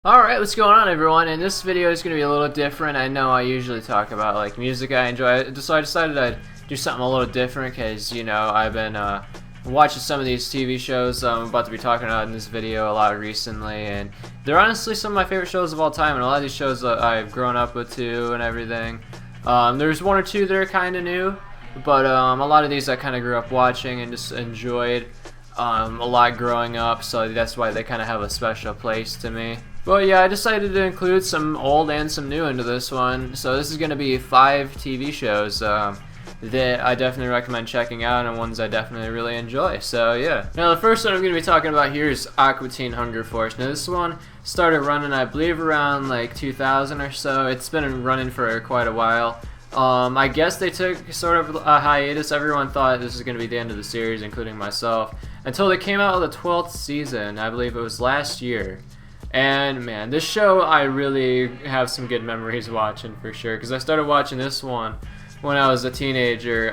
Alright, what's going on everyone? And this video is going to be a little different. I know I usually talk about like music I enjoy, so I decided I'd do something a little different because, you know, I've been watching some of these TV shows I'm about to be talking about in this video a lot recently, and they're honestly some of my favorite shows of all time, and a lot of these shows that I've grown up with too and everything. There's one or two that are kind of new, but a lot of these I kind of grew up watching and just enjoyed a lot growing up, so that's why they kind of have a special place to me. But yeah, I decided to include some old and some new into this one. So this is going to be 5 TV shows that I definitely recommend checking out and ones I definitely really enjoy. So yeah. Now the first one I'm going to be talking about here is Aqua Teen Hunger Force. Now this one started running, I believe, around like 2000 or so. It's been running for quite a while. I guess they took sort of a hiatus. Everyone thought this was going to be the end of the series, including myself, until they came out with the 12th season. I believe it was last year. And man, this show I really have some good memories watching for sure, because I started watching this one when I was a teenager,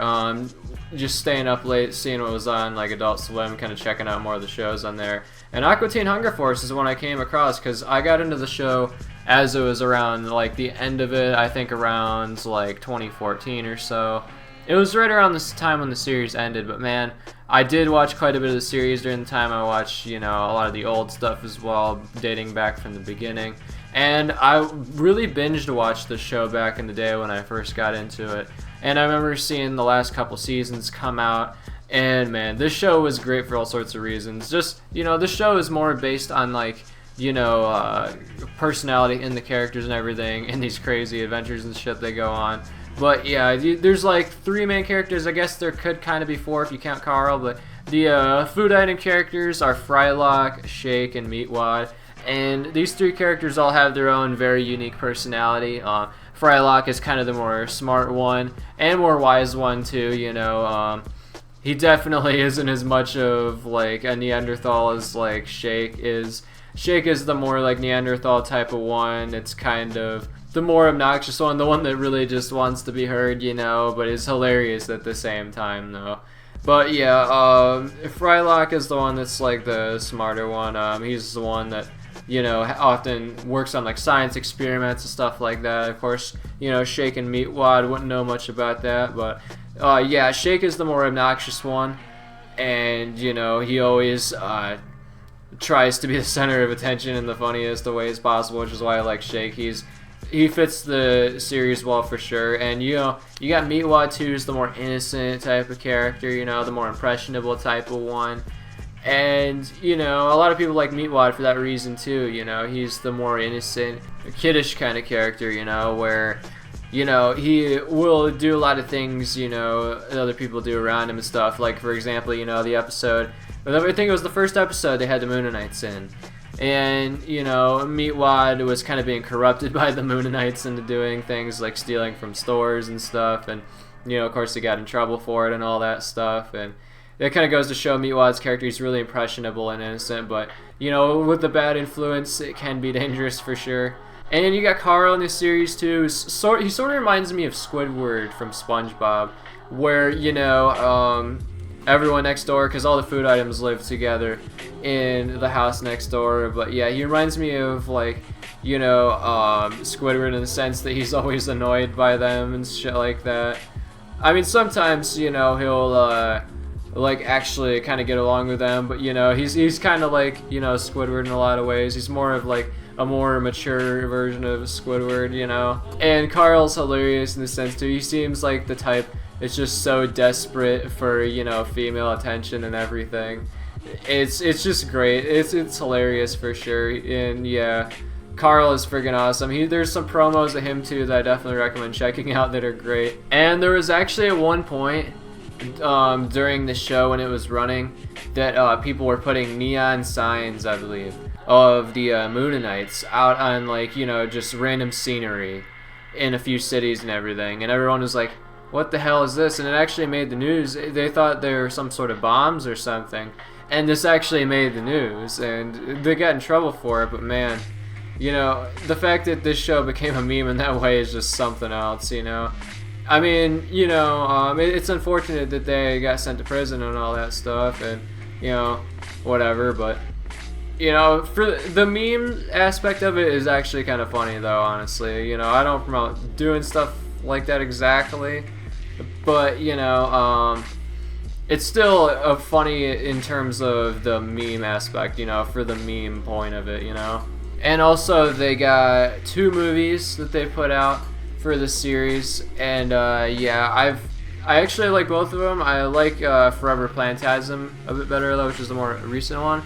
just staying up late, seeing what was on like Adult Swim, kind of checking out more of the shows on there. And Aqua Teen Hunger Force is one I came across because I got into the show as it was around like the end of it, I think around like 2014 or so. It was right around this time when the series ended, but man, I did watch quite a bit of the series during the time. I watched, you know, a lot of the old stuff as well, dating back from the beginning. And I really binged watched the show back in the day when I first got into it. And I remember seeing the last couple seasons come out, and man, this show was great for all sorts of reasons. Just, you know, this show is more based on like, you know, personality in the characters and everything, and these crazy adventures and shit they go on. But yeah, there's like 3 main characters. I guess there could kind of be 4 if you count Carl, but the food item characters are Frylock, Shake, and Meatwad. And these 3 characters all have their own very unique personality. Frylock is kind of the more smart one and more wise one too, you know. He definitely isn't as much of like a Neanderthal as like Shake is. Shake is the more like Neanderthal type of one. It's kind of the more obnoxious one, the one that really just wants to be heard, you know, but is hilarious at the same time though. But yeah, Frylock is the one that's like the smarter one. He's the one that, you know, often works on like science experiments and stuff like that. Of course, you know, Shake and Meatwad wouldn't know much about that, but yeah, Shake is the more obnoxious one, and you know, he always tries to be the center of attention in the funniest of ways possible, which is why I like Shake. He fits the series well for sure. And you know, you got Meatwad too, who's the more innocent type of character, you know, the more impressionable type of one. And you know, a lot of people like Meatwad for that reason too. You know, he's the more innocent, kiddish kind of character, you know, where, you know, he will do a lot of things, you know, that other people do around him and stuff. Like for example, you know, the episode, I think it was the first episode, they had the Moonanites in. And, you know, Meatwad was kind of being corrupted by the Moonanites into doing things like stealing from stores and stuff. And, you know, of course, he got in trouble for it and all that stuff. And it kind of goes to show Meatwad's character, he's really impressionable and innocent. But, you know, with the bad influence, it can be dangerous for sure. And then you got Carl in this series, too. He sort of reminds me of Squidward from SpongeBob, where, you know, everyone next door, because all the food items live together in the house next door. But yeah, he reminds me of like, you know, Squidward in the sense that he's always annoyed by them and shit like that. I mean, sometimes, you know, he'll like actually kind of get along with them, but you know, he's kind of like, you know, Squidward in a lot of ways. He's more of like a more mature version of Squidward, you know. And Carl's hilarious in the sense too. He seems like the type it's just so desperate for, you know, female attention and everything. It's just great. It's hilarious for sure. And yeah, Carl is friggin' awesome. There's some promos of him too that I definitely recommend checking out that are great. And there was actually at one point during the show when it was running that people were putting neon signs, I believe, of the Moonanites out on like, you know, just random scenery in a few cities and everything. And everyone was like, what the hell is this? And it actually made the news. They thought they were some sort of bombs or something, and this actually made the news, and they got in trouble for it. But man, you know, the fact that this show became a meme in that way is just something else, you know. I mean, you know, it's unfortunate that they got sent to prison and all that stuff, and, you know, whatever, but You know, for the meme aspect of it is actually kind of funny though, honestly. You know, I don't promote doing stuff like that exactly, but you know, it's still funny in terms of the meme aspect, you know, for the meme point of it, you know. And also they got 2 movies that they put out for the series, and yeah, I actually like both of them. I like Forever Plantasm a bit better though, which is the more recent one.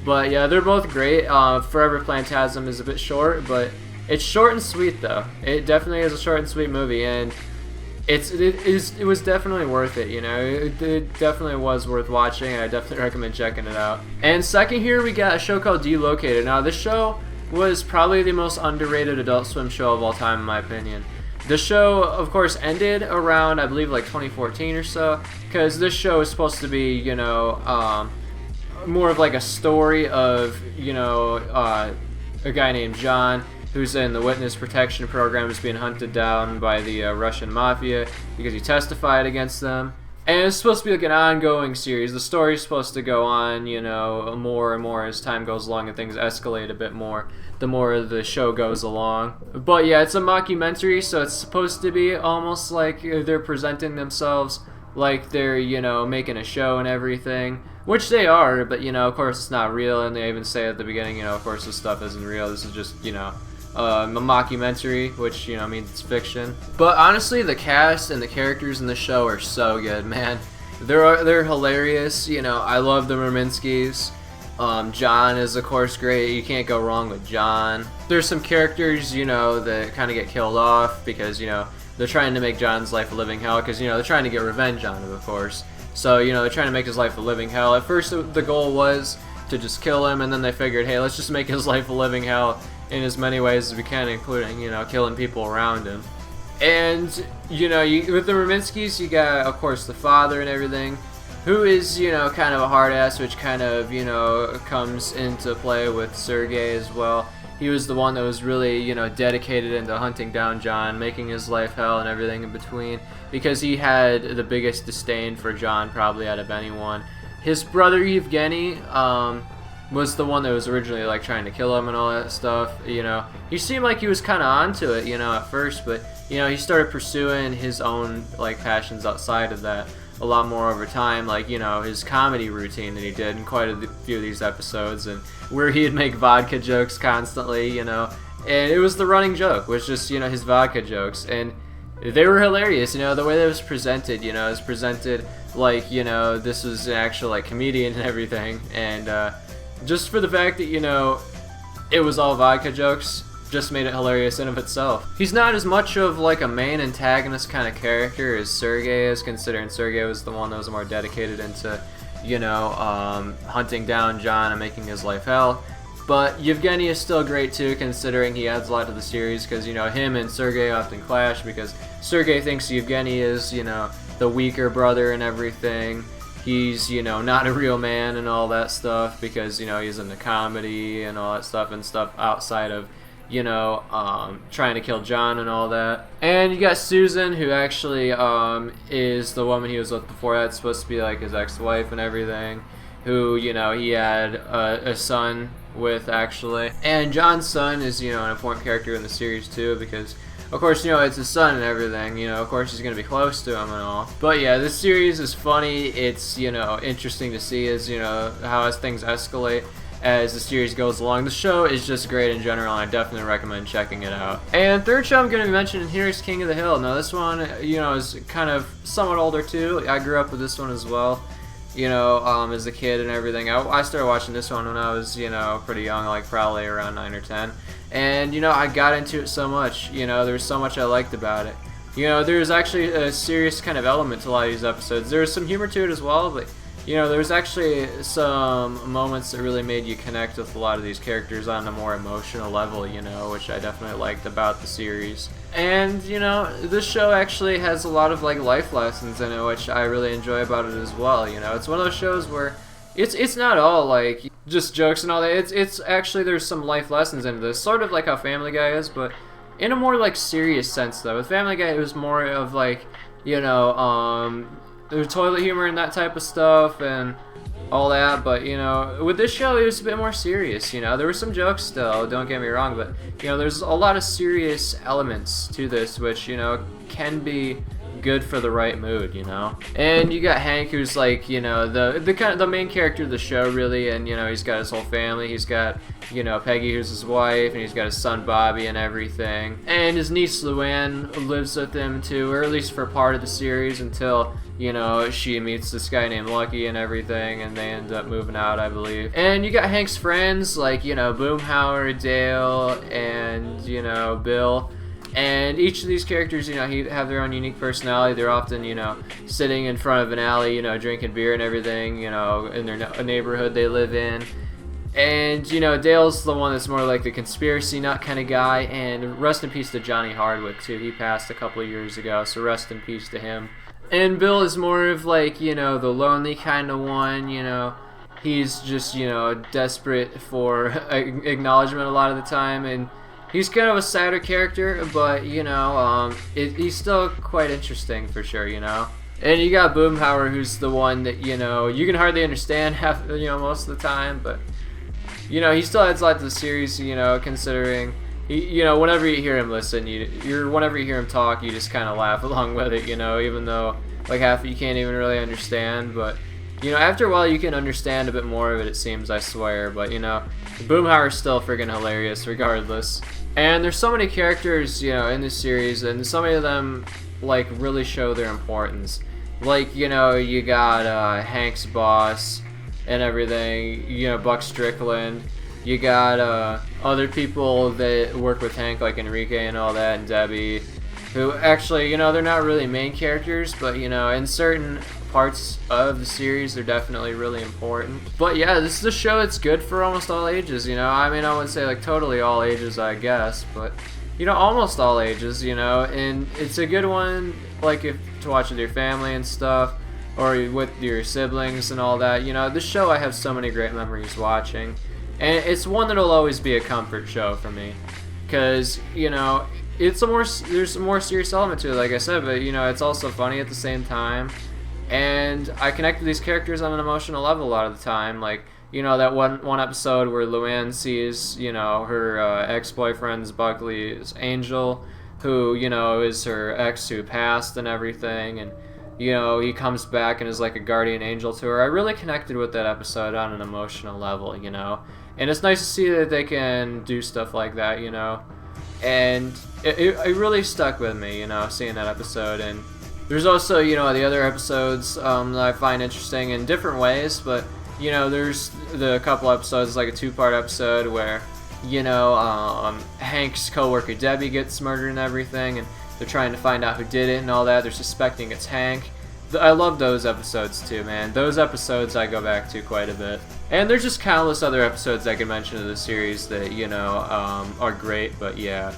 But yeah, they're both great. Forever Plantasm is a bit short, but it's short and sweet though. It definitely is a short and sweet movie, and it was definitely worth it. You know, it definitely was worth watching, and I definitely recommend checking it out. And second here, we got a show called Delocated. Now this show was probably the most underrated Adult Swim show of all time, in my opinion. The show, of course, ended around, I believe, like 2014 or so, because this show is supposed to be, you know, more of like a story of, you know, a guy named John who's in the witness protection program is being hunted down by the Russian mafia because he testified against them. And it's supposed to be like an ongoing series. The story's supposed to go on, you know, more and more as time goes along and things escalate a bit more the more the show goes along. But yeah, it's a mockumentary, so it's supposed to be almost like they're presenting themselves like they're, you know, making a show and everything. Which they are, but, you know, of course it's not real, and they even say at the beginning, you know, of course this stuff isn't real. This is just, you know, a mockumentary, which, you know, means it's fiction. But honestly, the cast and the characters in the show are so good, man. They're hilarious. You know, I love the Merminskis. John is, of course, great. You can't go wrong with John. There's some characters, you know, that kind of get killed off because, you know, they're trying to make John's life a living hell because, you know, they're trying to get revenge on him, of course. So, you know, they're trying to make his life a living hell. At first, the goal was to just kill him, and then they figured, hey, let's just make his life a living hell in as many ways as we can, including, you know, killing people around him. And, you know, with the Merminskis, you got, of course, the father and everything, who is, you know, kind of a hard ass, which kind of, you know, comes into play with Sergei as well. He was the one that was really, you know, dedicated into hunting down John, making his life hell and everything in between, because he had the biggest disdain for John probably out of anyone. His brother Yevgeny was the one that was originally like trying to kill him and all that stuff. You know, he seemed like he was kind of onto it, you know, at first, but you know, he started pursuing his own like passions outside of that a lot more over time, like, you know, his comedy routine that he did in quite a few of these episodes, and where he'd make vodka jokes constantly, you know, and it was the running joke, was just, you know, his vodka jokes, and they were hilarious, you know, the way that it was presented, you know, it was presented like, you know, this was an actual like comedian and everything, and just for the fact that, you know, it was all vodka jokes, just made it hilarious in of itself. He's not as much of like a main antagonist kind of character as Sergei is, considering Sergei was the one that was more dedicated into, you know, hunting down John and making his life hell. But Yevgeny is still great too, considering he adds a lot to the series, because, you know, him and Sergei often clash, because Sergei thinks Yevgeny is, you know, the weaker brother and everything. He's, you know, not a real man and all that stuff, because, you know, he's into comedy and all that stuff, and stuff outside of, you know, trying to kill John and all that. And you got Susan, who actually is the woman he was with before that, supposed to be like his ex-wife and everything, who, you know, he had a son with, actually. And John's son is, you know, an important character in the series too, because of course, you know, it's his son and everything, you know, of course he's going to be close to him and all. But yeah, this series is funny. It's, you know, interesting to see as, you know, how as things escalate as the series goes along. The show is just great in general, and I definitely recommend checking it out. And third show I'm going to be mentioning here is King of the Hill. Now this one, you know, is kind of somewhat older too. I grew up with this one as well, you know, as a kid and everything. I started watching this one when I was, you know, pretty young, like probably around 9 or 10. And, you know, I got into it so much, you know, there's so much I liked about it. You know, there's actually a serious kind of element to a lot of these episodes. There's some humor to it as well, but, you know, there's actually some moments that really made you connect with a lot of these characters on a more emotional level, you know, which I definitely liked about the series. And, you know, this show actually has a lot of, like, life lessons in it, which I really enjoy about it as well, you know. It's one of those shows where it's not all, like, just jokes and all that. It's actually, there's some life lessons in this, sort of like how Family Guy is, but in a more, like, serious sense, though. With Family Guy, it was more of, like, you know, there's toilet humor and that type of stuff, and, all that, but you know, with this show it was a bit more serious. You know, there were some jokes still, don't get me wrong, but you know, there's a lot of serious elements to this, which you know can be good for the right mood, you know. And you got Hank, who's like, you know, the main character of the show, really, and you know, he's got his whole family. He's got, you know, Peggy, who's his wife, and he's got his son Bobby and everything. And his niece Luann lives with him too, or at least for part of the series, until you know, she meets this guy named Lucky and everything, and they end up moving out, I believe. And you got Hank's friends, like, you know, Boomhauer, Dale, and, you know, Bill. And each of these characters, you know, have their own unique personality. They're often, you know, sitting in front of an alley, you know, drinking beer and everything, you know, in their neighborhood they live in. And, you know, Dale's the one that's more like the conspiracy nut kind of guy. And rest in peace to Johnny Hardwick, too. He passed a couple of years ago, so rest in peace to him. And Bill is more of like, you know, the lonely kind of one, you know. He's just, you know, desperate for acknowledgement a lot of the time, and he's kind of a sadder character, but, you know, he's still quite interesting for sure, you know. And you got Boomhauer, who's the one that, you know, you can hardly understand half, you know, most of the time, but, you know, he still adds a lot to the series, you know, considering... You know, whenever you hear him listen, whenever you hear him talk, you just kind of laugh along with it, you know, even though, like, half of you can't even really understand, but, you know, after a while you can understand a bit more of it, it seems, I swear, but, you know, Boomhauer's still friggin' hilarious, regardless. And there's so many characters, you know, in this series, and so many of them, like, really show their importance. Like, you know, you got, Hank's boss and everything, you know, Buck Strickland. You got other people that work with Hank, like Enrique and all that, and Debbie, who actually, you know, they're not really main characters, but, you know, in certain parts of the series, they're definitely really important. But yeah, this is a show that's good for almost all ages, you know. I mean, I wouldn't say, like, totally all ages, I guess, but, you know, almost all ages, you know, and it's a good one, like, if to watch with your family and stuff, or with your siblings and all that. You know, this show I have so many great memories watching. And it's one that'll always be a comfort show for me, because, you know, there's a more serious element to it, like I said, but, you know, it's also funny at the same time, and I connect with these characters on an emotional level a lot of the time. Like, you know, that one episode where Luann sees, you know, her ex-boyfriend's Buckley's Angel, who, you know, is her ex who passed and everything, and, you know, he comes back and is like a guardian angel to her. I really connected with that episode on an emotional level, you know. And it's nice to see that they can do stuff like that, you know. And it really stuck with me, you know, seeing that episode. And there's also, you know, the other episodes that I find interesting in different ways. But, you know, there's the couple episodes, like a two-part episode where, you know, Hank's coworker Debbie gets murdered and everything. And they're trying to find out who did it and all that. They're suspecting it's Hank. I love those episodes too, man. Those episodes I go back to quite a bit. And there's just countless other episodes I could mention of the series that, you know, are great. But yeah,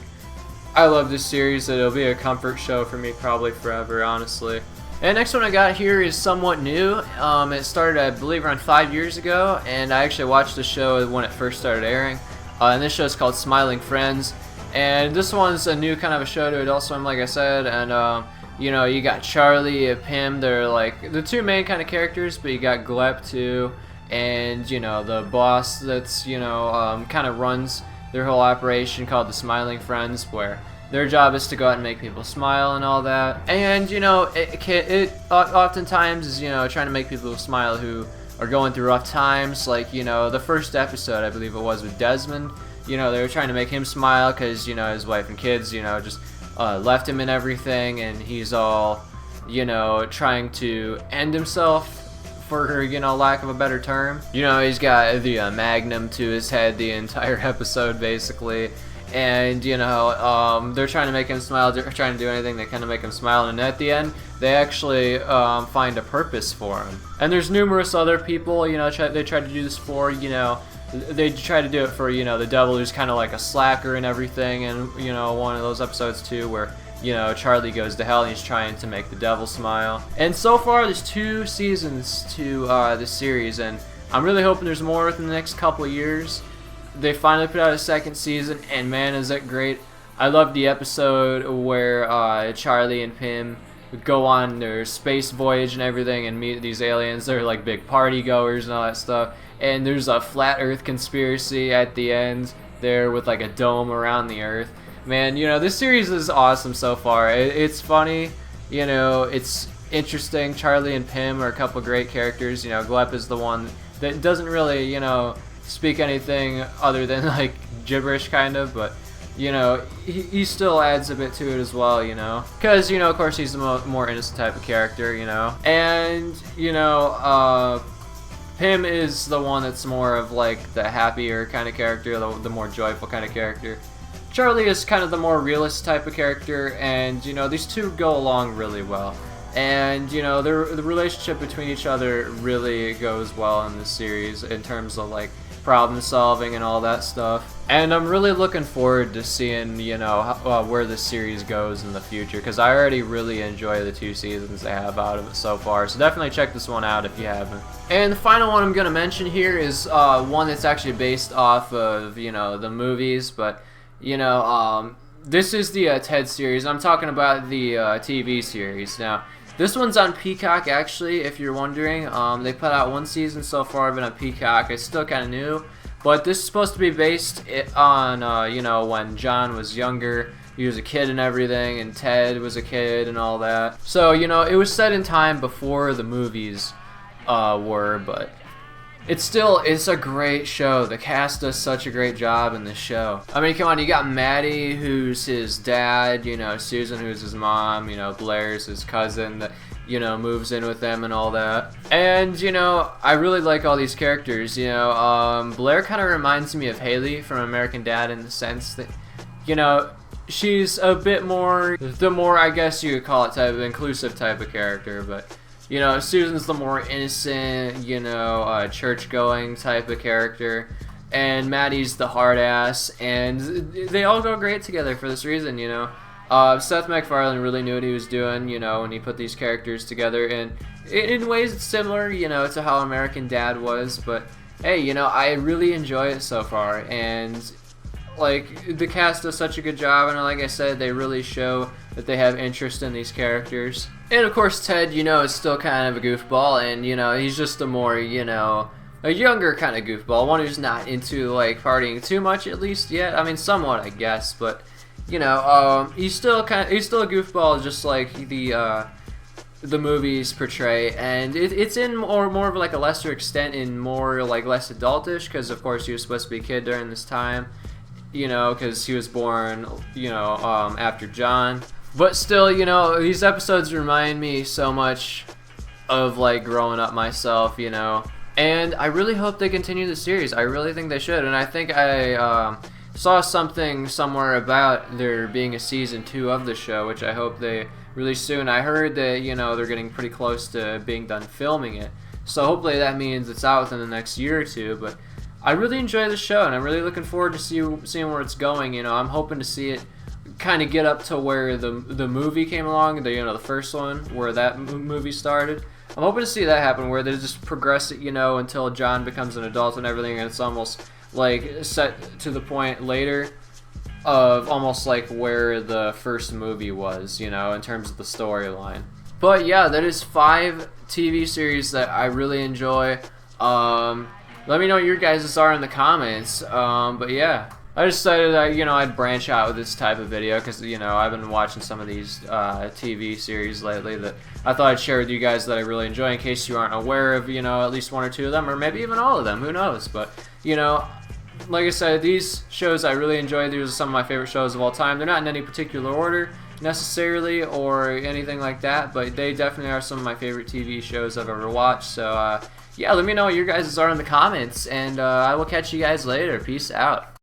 I love this series. It'll be a comfort show for me probably forever, honestly. And next one I got here is somewhat new. It started, I believe, around 5 years ago. And I actually watched the show when it first started airing. And this show is called Smiling Friends. And this one's a new kind of a show to Adult Swim, like I said. And, you know, you got Charlie, Pim, they're like the two main kind of characters, but you got Glep too, and, you know, the boss that's, you know, kind of runs their whole operation called the Smiling Friends, where their job is to go out and make people smile and all that. And, you know, it oftentimes is, you know, trying to make people smile who are going through rough times. Like, you know, the first episode, I believe it was, with Desmond, you know, they were trying to make him smile because, you know, his wife and kids, you know, just left him and everything, and he's all, you know, trying to end himself, for, you know, lack of a better term. You know, he's got the magnum to his head the entire episode, basically, and, you know, they're trying to make him smile, they're trying to do anything they can to make him smile, and at the end, they actually find a purpose for him. And there's numerous other people, you know, they try to do this for, you know, they try to do it for, you know, the devil, who's kind of like a slacker and everything, and, you know, one of those episodes too where, you know, Charlie goes to hell and he's trying to make the devil smile. And so far there's 2 seasons to this series, and I'm really hoping there's more within the next couple of years. They finally put out a 2nd season, and man, is that great. I love the episode where Charlie and Pim go on their space voyage and everything and meet these aliens. They're like big party goers and all that stuff. And there's a flat Earth conspiracy at the end there with like a dome around the Earth. Man, you know, this series is awesome so far. It's funny, you know, it's interesting. Charlie and Pym are a couple great characters. You know, Glep is the one that doesn't really, you know, speak anything other than like gibberish kind of, but you know, he still adds a bit to it as well, you know, because, you know, of course he's the more innocent type of character, you know, and, you know, Pym is the one that's more of like the happier kind of character, the more joyful kind of character. Charlie is kind of the more realist type of character, and, you know, these two go along really well. And, you know, the relationship between each other really goes well in this series in terms of, like, problem solving and all that stuff. And I'm really looking forward to seeing, you know, where this series goes in the future, because I already really enjoy the 2 seasons they have out of it so far. So definitely check this one out if you haven't. And the final one I'm going to mention here is one that's actually based off of, you know, the movies, but, you know, this is the Ted series. I'm talking about the TV series. Now, this one's on Peacock, actually, if you're wondering. They put out 1 season so far of it on Peacock. It's still kind of new, but this is supposed to be based on, you know, when John was younger. He was a kid and everything, and Ted was a kid and all that. So, you know, it was set in time before the movies were, but it's a great show. The cast does such a great job in this show. I mean, come on, you got Maddie, who's his dad, you know, Susan, who's his mom, you know, Blair's his cousin that, you know, moves in with them and all that. And, you know, I really like all these characters, you know. Blair kind of reminds me of Haley from American Dad in the sense that, you know, she's a bit more, the more, I guess you could call it, type of inclusive type of character, but you know, Susan's the more innocent, you know, church-going type of character, and Maddie's the hard-ass, and they all go great together for this reason, you know. Seth MacFarlane really knew what he was doing, you know, when he put these characters together, and in ways it's similar, you know, to how American Dad was, but hey, you know, I really enjoy it so far, and like, the cast does such a good job, and like I said, they really show that they have interest in these characters. And of course, Ted, you know, is still kind of a goofball, and, you know, he's just a more, you know, a younger kind of goofball, one who's not into, like, partying too much, at least, yet. I mean, somewhat, I guess, but, you know, he's still a goofball, just like the movies portray, and it's in more of, like, a lesser extent, in more, like, less adultish, because, of course, he was supposed to be a kid during this time, you know, because he was born, you know, after John. But still, you know, these episodes remind me so much of, like, growing up myself, you know. And I really hope they continue the series. I really think they should. And I think I saw something somewhere about there being a season 2 of the show, which I hope they release soon. I heard that, you know, they're getting pretty close to being done filming it. So hopefully that means it's out within the next year or two. But I really enjoy the show, and I'm really looking forward to seeing where it's going. You know, I'm hoping to see it kind of get up to where the movie came along, you know, the first one, where that movie started. I'm hoping to see that happen, where they just progress it, you know, until John becomes an adult and everything, and it's almost like set to the point later of almost like where the first movie was, you know, in terms of the storyline. But yeah, that is 5 TV series that I really enjoy. Let me know what your guys' are in the comments. But yeah, I decided that, you know, I'd branch out with this type of video because, you know, I've been watching some of these TV series lately that I thought I'd share with you guys that I really enjoy, in case you aren't aware of, you know, at least 1 or 2 of them, or maybe even all of them, who knows. But, you know, like I said, these shows I really enjoy. These are some of my favorite shows of all time. They're not in any particular order necessarily or anything like that, but they definitely are some of my favorite TV shows I've ever watched. So yeah, let me know what your guys are in the comments, and I will catch you guys later. Peace out.